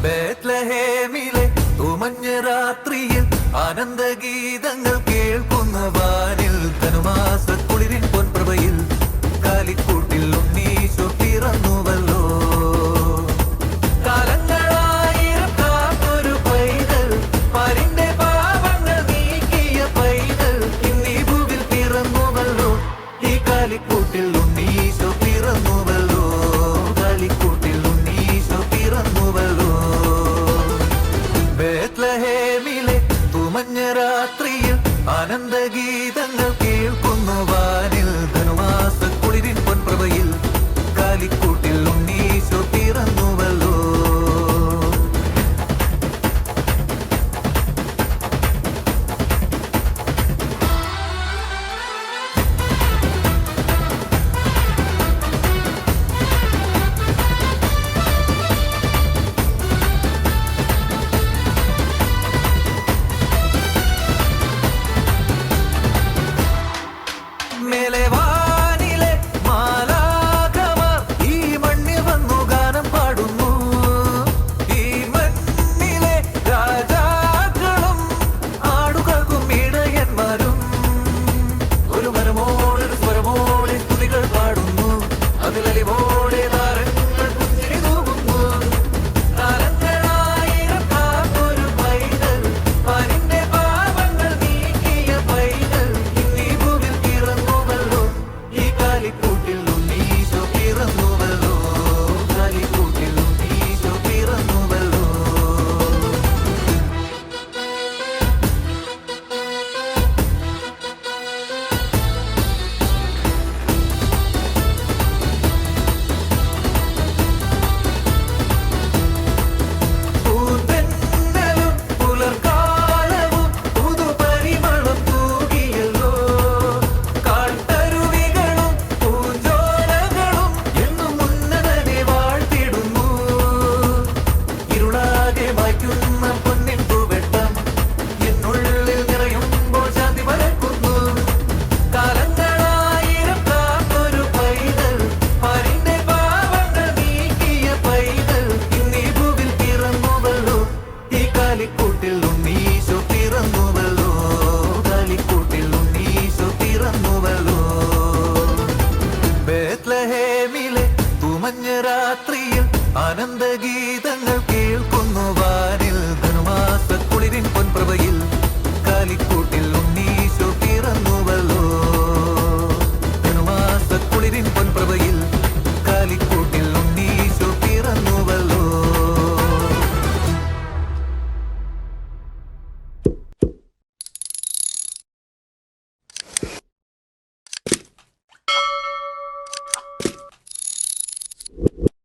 ബേത്ലഹേമിലെ തുമഞ്ഞ രാത്രിയിൽ ആനന്ദഗീതങ്ങൾ കേൾക്കുന്ന വാനിൽ ധനുമാസക്കുളിരിൻ പൊൻപ്രഭയിൽ കാലിക്കൂട്ടിൽ ഉണ്ണീശോ പിറന്നുവല്ലോ. കാലങ്ങളായിരം കാത്തൊരു പൈതൽ, പാരിന്റെ പാപങ്ങൾ നീക്കിയ പൈതൽ, ഇന്നീ ഭൂവിൽ പിറന്നുവല്ലോ. ഈ കാലിക്കൂട്ടിൽ ഉണ്ണീശോ പിറന്നുവല്ലോ. കാലിക്കൂട്ടിൽ ഉണ്ണീശോ പിറന്നുവല്ലോ. ബേത്ലഹേമിലെ തുമഞ്ഞ രാത്രിയിൽ ആനന്ദഗീതങ്ങൾ കേൾക്കുന്ന വാനിൽ ധനുമാസക്കുളിരിൻ പൊൻപ്രഭയിൽ കാലിക്കൂട്ടിൽ ഉണ്ണീശോ പിറന്നുവല്ലോ. മേലെ വാനിലെ മാലാഖമാർ ഈ മണ്ണിൽ വന്നു ഗാനം പാടുന്നു. ഈ മണ്ണിലെ രാജാക്കളും ആടുകൾക്കും ഇടയന്മാരും ഒരു മരമോടൊരു സ്വരമോടെ സ്തുതികൾ പാടുന്നു. അതിലലിവോടെ താരങ്ങൾ പുഞ്ചിരി തൂകുന്നു. കാലങ്ങളായിരം കാത്തൊരു പൈതൽ, പാരിന്റെ പാപങ്ങൾ നീക്കിയ പൈതൽ, ഇന്നീ ഭൂവിൽ പിറന്നുവല്ലോ. ഈ കാലിക്കൂട്ടിൽ ഉണ്ണീശോ പിറന്നുവല്ലോ. കാലിക്കൂട്ടിൽ ഉണ്ണീശോ പിറന്നുവല്ലോ. പൂന്തെന്നലും പുലർക്കാലവും പുതുപരിമളം തൂകിയല്ലോ. കാട്ടരുവികളും പൂഞ്ചോലകളും എന്നും ഉന്നതനെ വാഴ്ത്തിടുന്നു. ഇരുളാകെ മായ്ക്കുന്ന പൊന്നിൻ പൂവെട്ടം എന്നുള്ളിൽ നിറയുമ്പോൾ ശാന്തി പരക്കുന്നു. കാലങ്ങളായിരം കാത്തൊരു പൈതൽ, പാരിന്റെ പാപങ്ങൾ നീക്കിയ പൈതൽ, ഇന്നീ ഭൂവിൽ പിറന്നുവല്ലോ. ഈ കാലിക്കൂട്ടിൽ ഉണ്ണീശോ പിറന്നുവല്ലോ. കാലിക്കൂട്ടിൽ ഉണ്ണീശോ പിറന്നുവല്ലോ. ബേത്ലഹേമിലെ തുമഞ്ഞ രാത്രിയിൽ ആനന്ദഗീത